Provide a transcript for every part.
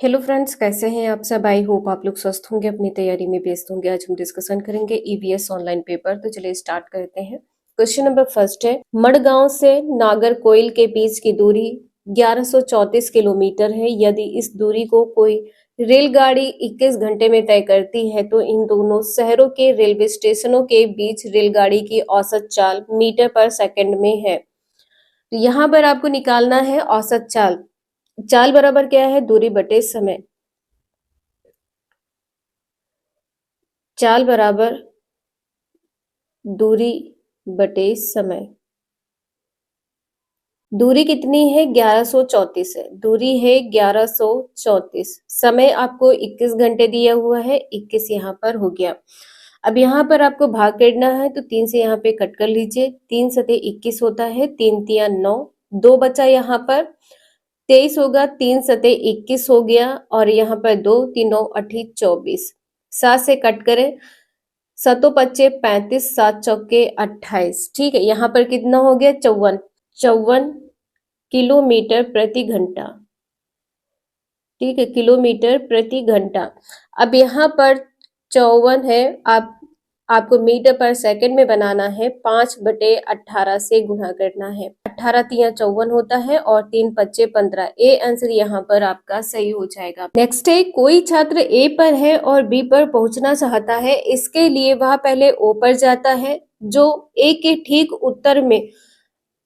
Hello friends, कैसे हैं आप सब। आई होप आप लोग स्वस्थ होंगे, अपनी तैयारी में व्यस्त होंगे। आज हम डिस्कशन करेंगे ईवीएस ऑनलाइन पेपर। तो चलिए स्टार्ट करते हैं। क्वेश्चन नंबर फर्स्ट है, मडगांव से नागरकोइल के बीच की दूरी 1134 किलोमीटर है। यदि इस दूरी को कोई रेलगाड़ी 21 घंटे में तय करती है तो इन दोनों शहरों के रेलवे स्टेशनों के बीच रेलगाड़ी की औसत चाल मीटर पर सेकंड में है। तो यहाँ पर आपको निकालना है औसत चाल। चाल बराबर क्या है? दूरी बटे समय। चाल बराबर दूरी बटे समय। दूरी कितनी है? 1134 है। दूरी है 1134। समय आपको 21 घंटे दिया हुआ है, 21 यहाँ पर हो गया। अब यहाँ पर आपको भाग करना है तो 3 से यहाँ पे कट कर लीजिए। 3 सते 21 होता है, 3 तिया 9, 2 बचा यहाँ पर 23 होगा। 3 सते 21 हो गया और यहाँ पर 2 तीनों 8 24। 7 से कट करें, सतो पच्चे 35, 7 चौके 28। ठीक है, यहाँ पर कितना हो गया? 54। 54 किलोमीटर प्रति घंटा। ठीक है, किलोमीटर प्रति घंटा। अब यहाँ पर 54 है, आपको मीटर पर सेकंड में बनाना है। 5/18 से गुणा करना है। 18 तिया 54 होता है और 3 पच्चे 15। ए आंसर यहाँ पर आपका सही हो जाएगा। नेक्स्ट है, कोई छात्र ए पर है और बी पर पहुंचना चाहता है। इसके लिए वह पहले ओ पर जाता है, जो ए के ठीक उत्तर में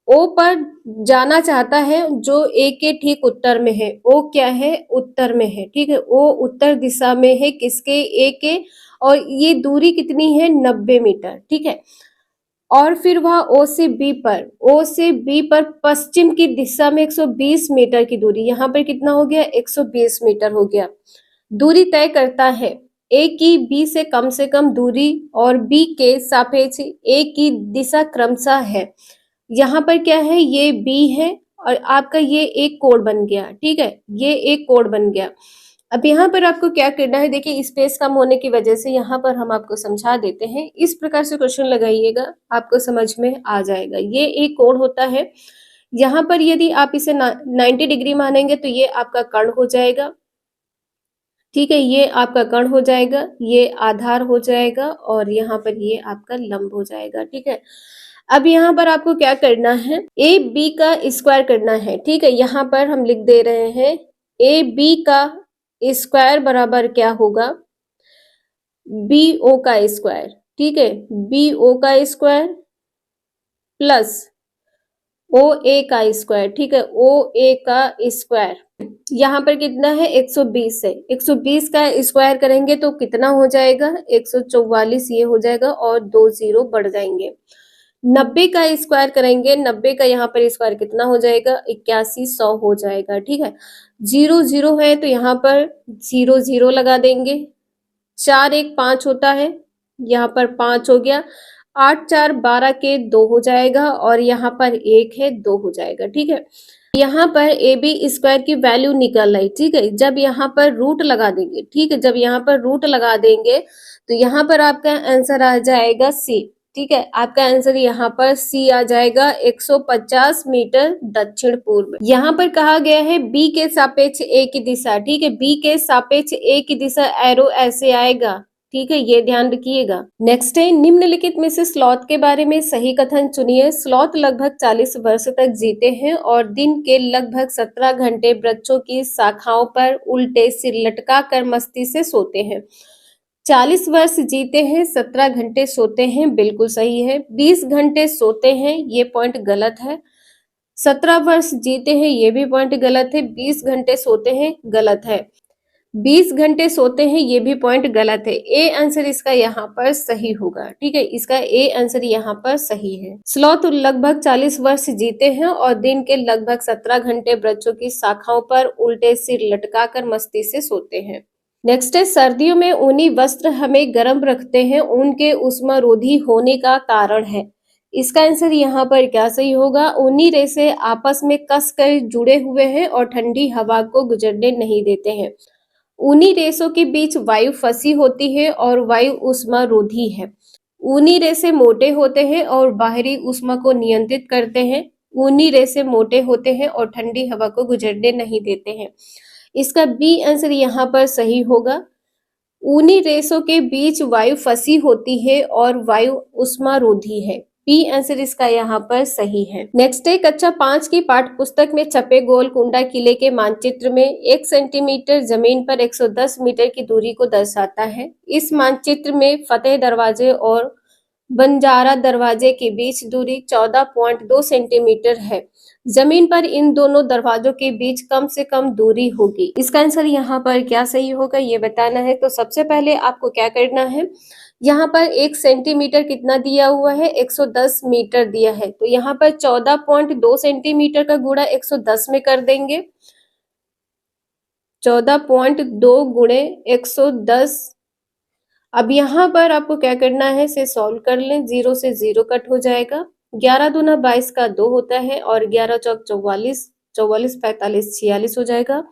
ओ पर जाना चाहता है, जो ए के ठीक उत्तर में है। ओ क्या है? उत्तर में है। ठीक है, ओ उत्तर दिशा में है किसके? ए के। और ये दूरी कितनी है? 90 मीटर। ठीक है, और फिर वह ओ से बी पर पश्चिम की दिशा में 120 मीटर की दूरी। यहाँ पर कितना हो गया? 120 मीटर हो गया। दूरी तय करता है ए की बी से कम दूरी और बी के सापेक्ष ए की दिशा क्रमशः है। यहाँ पर क्या है? ये बी है और आपका ये एक कोण बन गया। ठीक है, ये एक कोण बन गया। अब यहाँ पर आपको क्या करना है, देखिए स्पेस कम होने की वजह से यहाँ पर हम आपको समझा देते हैं। इस प्रकार से क्वेश्चन लगाइएगा, आपको समझ में आ जाएगा। ये एक कोण होता है। यहाँ पर यदि आप इसे 90 डिग्री मानेंगे तो ये आपका कर्ण हो जाएगा। ठीक है, ये आपका कर्ण हो जाएगा, ये आधार हो जाएगा और यहाँ पर ये आपका लंब हो जाएगा। ठीक है, अब यहाँ पर आपको क्या करना है? ए बी का स्क्वायर करना है। ठीक है, यहाँ पर हम लिख दे रहे हैं ए बी का स्क्वायर बराबर क्या होगा? बी ओ का स्क्वायर। ठीक है, बी ओ का स्क्वायर प्लस ओ ए का स्क्वायर। ठीक है, ओ ए का स्क्वायर यहाँ पर कितना है? 120 है। 120 का स्क्वायर करेंगे तो कितना हो जाएगा? 144 ये हो जाएगा और 2 0 बढ़ जाएंगे। 90 का स्क्वायर करेंगे, 90 का यहाँ पर स्क्वायर कितना हो जाएगा? 81, 100 हो जाएगा। ठीक है, 0 0 है तो यहाँ पर 0 0 लगा देंगे। 4 1 5 होता है, यहाँ पर 5 हो गया। 8 4 12 के 2 हो जाएगा और यहाँ पर 1 है, 2 हो जाएगा। ठीक है, यहाँ पर ए बी स्क्वायर की वैल्यू निकल आई। ठीक है, जब यहाँ पर रूट लगा देंगे, ठीक है, जब यहाँ पर रूट लगा देंगे तो यहाँ पर आपका आंसर आ जाएगा सी। ठीक है, आपका आंसर यहाँ पर सी आ जाएगा, 150 मीटर दक्षिण पूर्व। यहाँ पर कहा गया है बी के सापेक्ष ए की दिशा। ठीक है, बी के सापेक्ष ए की दिशा एरो ऐसे आएगा। ठीक है, ये ध्यान रखिएगा। नेक्स्ट है, निम्नलिखित में से स्लॉथ के बारे में सही कथन चुनिए। स्लॉथ लगभग 40 वर्ष तक जीते हैं और दिन के लगभग 17 घंटे वृक्षों की शाखाओं पर उल्टे सिर लटका कर मस्ती से सोते हैं। 40 वर्ष जीते हैं, 17 घंटे सोते हैं, बिल्कुल सही है। 20 घंटे सोते हैं, ये पॉइंट गलत है। 17 वर्ष जीते हैं, ये भी पॉइंट गलत है। 20 घंटे सोते हैं, गलत है। 20 घंटे सोते हैं, ये भी पॉइंट गलत है। ए आंसर इसका यहाँ पर सही होगा। ठीक है, इसका ए आंसर यहाँ पर सही है। स्लॉथ लगभग 40 वर्ष जीते हैं और दिन के लगभग 17 घंटे वृक्षों की शाखाओं पर उल्टे सिर लटकाकर मस्ती से सोते हैं। नेक्स्ट है, सर्दियों में ऊनी वस्त्र हमें गर्म रखते हैं, उनके उष्मारोधी होने का कारण है। इसका आंसर यहाँ पर क्या सही होगा? ऊनी रेशे आपस में कसकर जुड़े हुए हैं और ठंडी हवा को गुजरने नहीं देते हैं। ऊनी रेशों के बीच वायु फंसी होती है और वायु ऊष्मारोधी है। ऊनी रेशे मोटे होते हैं और बाहरी ऊष्मा को नियंत्रित करते हैं। ऊनी रेशे मोटे होते हैं और ठंडी हवा को गुजरने नहीं देते हैं। इसका बी आंसर यहाँ पर सही होगा। ऊनी रेशों के बीच वायु फंसी होती है और वायु उष्मारोधी है। बी आंसर इसका यहाँ पर सही है। नेक्स्ट है कक्षा 5 की पाठ्य पुस्तक में छपे गोलकुंडा किले के मानचित्र में 1 सेंटीमीटर जमीन पर 110 मीटर की दूरी को दर्शाता है। इस मानचित्र में फतेह दरवाजे और बंजारा दरवाजे के बीच दूरी 14.2 सेंटीमीटर है। जमीन पर इन दोनों दरवाजों के बीच कम से कम दूरी होगी। इसका आंसर यहाँ पर क्या सही होगा ये बताना है। तो सबसे पहले आपको क्या करना है, यहाँ पर 1 सेंटीमीटर कितना दिया हुआ है, 110 मीटर दिया है। तो यहाँ पर 14.2 सेंटीमीटर का गुणा 110 में कर देंगे। 14.2 गुणे 110। अब यहाँ पर आपको क्या करना है, इसे सॉल्व कर लें। 0 से 0 कट हो जाएगा। 11 दूना 22 का 2 होता है और 11 चौक 44, 44 45 46 हो जाएगा।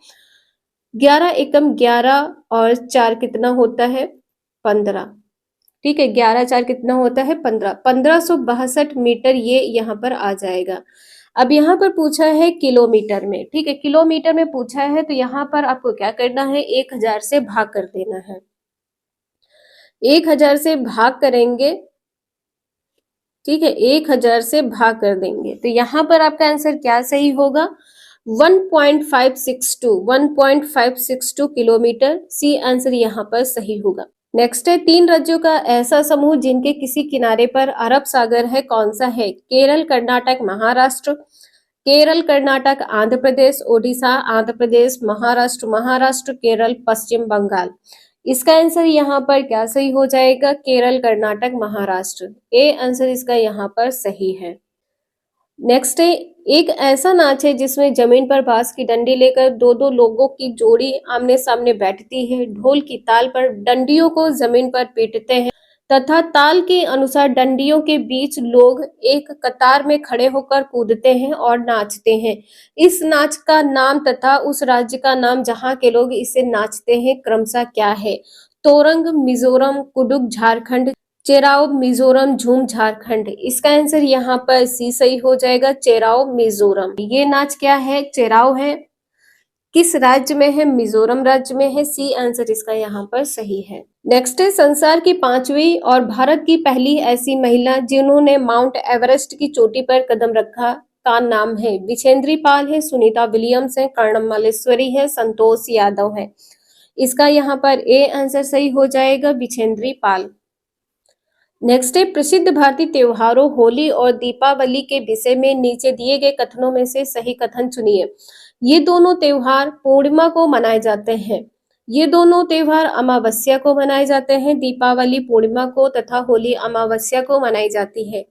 11 एकम 11 और 4 कितना होता है, 15। ठीक है, 11 4 कितना होता है, 15। 1562 मीटर ये यहाँ पर आ जाएगा। अब यहाँ पर पूछा है किलोमीटर में। ठीक है, किलोमीटर में पूछा है तो यहाँ पर आपको क्या करना है, 1000 से भाग कर देना है। 1000 से भाग करेंगे। ठीक है, 1000 से भाग कर देंगे तो यहाँ पर आपका आंसर क्या सही होगा, 1.562 किलोमीटर। सी आंसर यहाँ पर सही होगा। नेक्स्ट है 3 राज्यों का ऐसा समूह जिनके किसी किनारे पर अरब सागर है, कौन सा है? केरल, कर्नाटक, महाराष्ट्र। केरल, कर्नाटक, आंध्र प्रदेश, ओडिशा, आंध्र प्रदेश, महाराष्ट्र, महाराष्ट्र, केरल, पश्चिम बंगाल। इसका आंसर यहाँ पर क्या सही हो जाएगा, केरल, कर्नाटक, महाराष्ट्र। ए आंसर इसका यहाँ पर सही है। नेक्स्ट है एक ऐसा नाच है जिसमें जमीन पर बांस की डंडी लेकर दो दो लोगों की जोड़ी आमने सामने बैठती है। ढोल की ताल पर डंडियों को जमीन पर पीटते हैं तथा ताल के अनुसार डंडियों के बीच लोग एक कतार में खड़े होकर कूदते हैं और नाचते हैं। इस नाच का नाम तथा उस राज्य का नाम जहाँ के लोग इसे नाचते हैं क्रमशः क्या है? तोरंग मिजोरम, कुडुक झारखंड, चेराव मिजोरम, झूम झारखंड। इसका आंसर यहाँ पर सी सही हो जाएगा, चेराव मिजोरम। ये नाच क्या है, चेराव है। किस राज्य में है, मिजोरम राज्य में है। सी आंसर इसका यहाँ पर सही है। नेक्स्ट है संसार की 5वीं और भारत की पहली ऐसी महिला जिन्होंने माउंट एवरेस्ट की चोटी पर कदम रखा का नाम है? विछेंद्री पाल है, सुनीता विलियम्स है, कर्णम मल्लेश्वरी है, संतोष यादव है। इसका यहाँ पर ए आंसर सही हो जाएगा, विछेंद्री पाल। नेक्स्ट है प्रसिद्ध भारतीय त्योहारों होली और दीपावली के विषय में नीचे दिए गए कथनों में से सही कथन चुनिए। ये दोनों त्योहार पूर्णिमा को मनाए जाते हैं। ये दोनों त्योहार अमावस्या को मनाए जाते हैं। दीपावली पूर्णिमा को तथा होली अमावस्या को मनाई जाती है।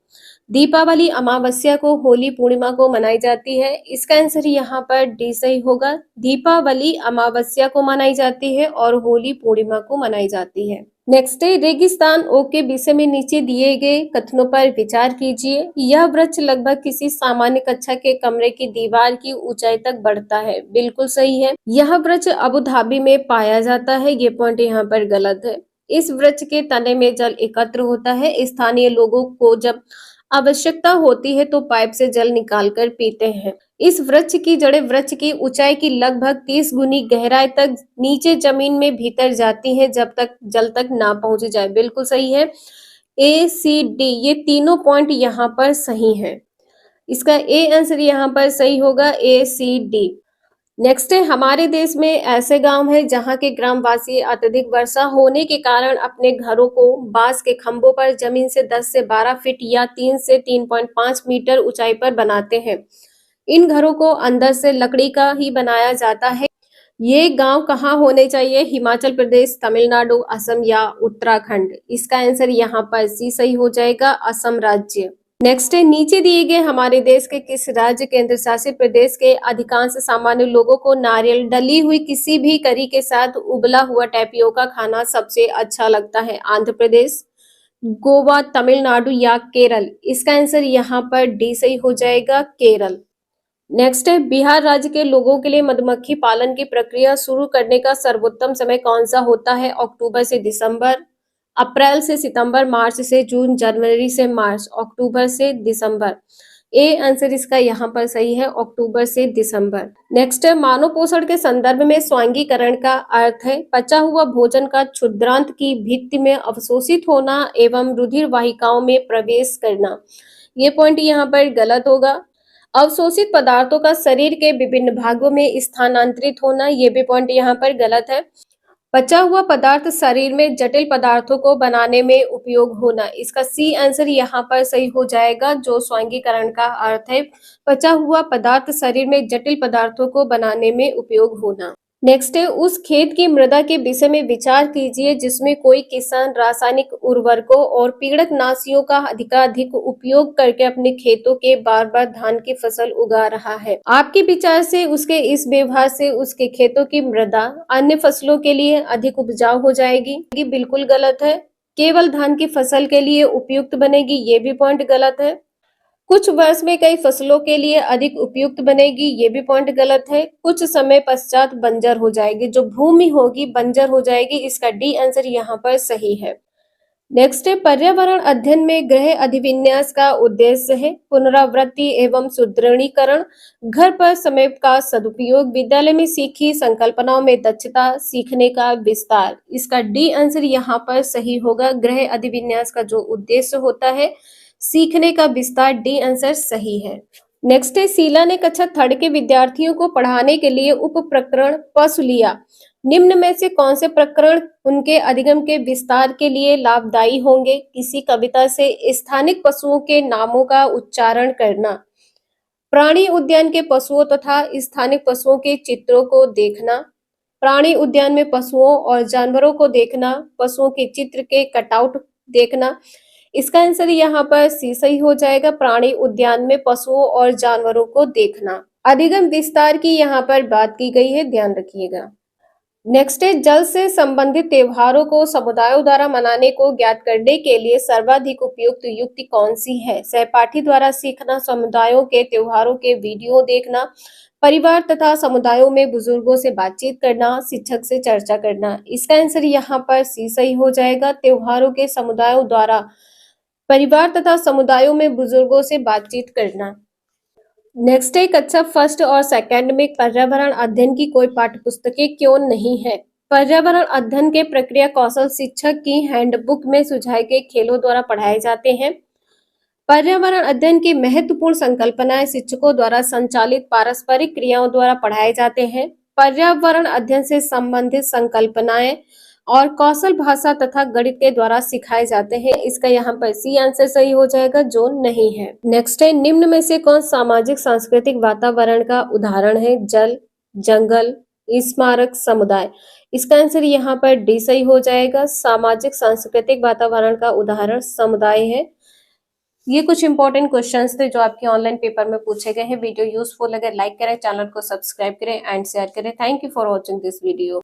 दीपावली अमावस्या को, होली पूर्णिमा को मनाई जाती है। इसका आंसर यहाँ पर डी सही होगा। दीपावली अमावस्या को मनाई जाती है और होली पूर्णिमा को मनाई जाती है। नेक्स्ट है रेगिस्तान ओक के विषय में नीचे दिए गए कथनों पर विचार कीजिए। यह वृक्ष लगभग किसी सामान्य कक्षा के कमरे की दीवार की ऊंचाई तक बढ़ता है। बिल्कुल सही है। यह वृक्ष अबू धाबी में पाया जाता है। ये पॉइंट यहाँ पर गलत है। इस वृक्ष के तने में जल एकत्र होता है। स्थानीय लोगों को जब आवश्यकता होती है तो पाइप से जल निकालकर पीते हैं। इस वृक्ष की जड़ें वृक्ष की ऊंचाई की लगभग 30 गुनी गहराई तक नीचे जमीन में भीतर जाती हैं जब तक जल तक ना पहुंच जाए। बिल्कुल सही है। ए सी डी ये तीनों पॉइंट यहाँ पर सही है। इसका ए आंसर यहाँ पर सही होगा, ए सी डी। नेक्स्ट है हमारे देश में ऐसे गांव हैं जहां के ग्रामवासी अत्यधिक वर्षा होने के कारण अपने घरों को बांस के खंभों पर जमीन से 10 से 12 फीट या 3 से 3.5 मीटर ऊंचाई पर बनाते हैं। इन घरों को अंदर से लकड़ी का ही बनाया जाता है। ये गांव कहाँ होने चाहिए? हिमाचल प्रदेश, तमिलनाडु, असम या उत्तराखंड। इसका आंसर यहाँ पर सी सही हो जाएगा, असम राज्य। नेक्स्ट है नीचे दिए गए हमारे देश के किस राज्य केंद्र शासित प्रदेश के अधिकांश सामान्य लोगों को नारियल डली हुई किसी भी करी के साथ उबला हुआ टैपियोका खाना सबसे अच्छा लगता है? आंध्र प्रदेश, गोवा, तमिलनाडु या केरल। इसका आंसर यहाँ पर डी सही हो जाएगा, केरल। नेक्स्ट है बिहार राज्य के लोगों के लिए मधुमक्खी पालन की प्रक्रिया शुरू करने का सर्वोत्तम समय कौन सा होता है? अक्टूबर से दिसंबर, अप्रैल से सितंबर, मार्च से जून, जनवरी से मार्च, अक्टूबर से दिसंबर। ए आंसर इसका यहाँ पर सही है, अक्टूबर से दिसंबर। नेक्स्ट है, मानव पोषण के संदर्भ में स्वांगीकरण का अर्थ है पचा हुआ भोजन का क्षुद्रांत की भित्ति में अवशोषित होना एवं रुधिर वाहिकाओं में प्रवेश करना। ये पॉइंट यहाँ पर गलत होगा। अवशोषित पदार्थों का शरीर के विभिन्न भागों में स्थानांतरित होना, ये भी पॉइंट यहाँ पर गलत है। पचा हुआ पदार्थ शरीर में जटिल पदार्थों को बनाने में उपयोग होना, इसका सी आंसर यहाँ पर सही हो जाएगा, जो स्वांगीकरण का अर्थ है पचा हुआ पदार्थ शरीर में जटिल पदार्थों को बनाने में उपयोग होना। नेक्स्ट है, उस खेत की मृदा के विषय में विचार कीजिए जिसमें कोई किसान रासायनिक उर्वरकों और पीड़कनाशियों का अधिकाधिक उपयोग करके अपने खेतों के बार बार धान की फसल उगा रहा है। आपके विचार से उसके इस व्यवहार से उसके खेतों की मृदा अन्य फसलों के लिए अधिक उपजाऊ हो जाएगी। ये बिल्कुल गलत है। केवल धान की फसल के लिए उपयुक्त बनेगी, ये भी पॉइंट गलत है। कुछ वर्ष में कई फसलों के लिए अधिक उपयुक्त बनेगी, ये भी पॉइंट गलत है। कुछ समय पश्चात बंजर हो जाएगी, जो भूमि होगी बंजर हो जाएगी, इसका डी आंसर यहाँ पर सही है। नेक्स्ट है, पर्यावरण अध्ययन में गृह अधिविन्यास का उद्देश्य है पुनरावृत्ति एवं सुदृढ़ीकरण, घर पर समय का सदुपयोग, विद्यालय में सीखी संकल्पनाओं में दक्षता, सीखने का विस्तार। इसका डी आंसर यहाँ पर सही होगा। गृह अधिविन्यास का जो उद्देश्य होता है सीखने का विस्तार, डी आंसर सही है। नेक्स्ट है, शीला ने कक्षा थर्ड के विद्यार्थियों को पढ़ाने के लिए उप प्रकरण पशु लिया। निम्न में से कौन से प्रकरण उनके अधिगम के विस्तार के लिए लाभदायी होंगे? किसी कविता से स्थानिक पशुओं के नामों का उच्चारण करना, प्राणी उद्यान के पशुओं तथा स्थानिक पशुओं के चित्रों को देखना, प्राणी उद्यान में पशुओं और जानवरों को देखना, पशुओं के चित्र के कटआउट देखना। इसका आंसर यहाँ पर सी सही हो जाएगा, प्राणी उद्यान में पशुओं और जानवरों को देखना। अधिगम विस्तार की यहाँ पर बात की गई है, ध्यान रखिएगा। नेक्स्ट है, जल से संबंधित त्योहारों को समुदायों द्वारा मनाने को ज्ञात करने के लिए सर्वाधिक उपयुक्त युक्ति कौन सी है? सहपाठी द्वारा सीखना, समुदायों के त्योहारों के वीडियो देखना, परिवार तथा समुदायों में बुजुर्गों से बातचीत करना, शिक्षक से चर्चा करना। इसका आंसर यहाँ पर सी सही हो जाएगा, त्योहारों के समुदायों द्वारा परिवार तथा समुदायों में बुजुर्गों से बातचीत करना। नेक्स्ट है, कक्षा फर्स्ट और सेकंड में पर्यावरण अध्ययन की कोई पाठ्यपुस्तकें क्यों नहीं है? पर्यावरण अध्ययन के प्रक्रिया कौशल शिक्षक की हैंडबुक में सुझाए गए खेलों द्वारा पढ़ाए जाते हैं। पर्यावरण अध्ययन की महत्वपूर्ण संकल्पनाएं शिक्षकों द्वारा संचालित पारस्परिक क्रियाओं द्वारा पढ़ाए जाते हैं। पर्यावरण अध्ययन से संबंधित संकल्पनाएं और कौशल भाषा तथा गणित के द्वारा सिखाए जाते हैं। इसका यहाँ पर सी आंसर सही हो जाएगा, जो नहीं है। नेक्स्ट है, निम्न में से कौन सामाजिक सांस्कृतिक वातावरण का उदाहरण है? जल, जंगल, स्मारक, समुदाय। इसका आंसर यहाँ पर डी सही हो जाएगा, सामाजिक सांस्कृतिक वातावरण का उदाहरण समुदाय है। ये कुछ इंपॉर्टेंट क्वेश्चंस थे जो आपके ऑनलाइन पेपर में पूछे गए हैं। वीडियो यूजफुल लगे लाइक करें, चैनल को सब्सक्राइब करें एंड शेयर करें। Thank you for watching this video.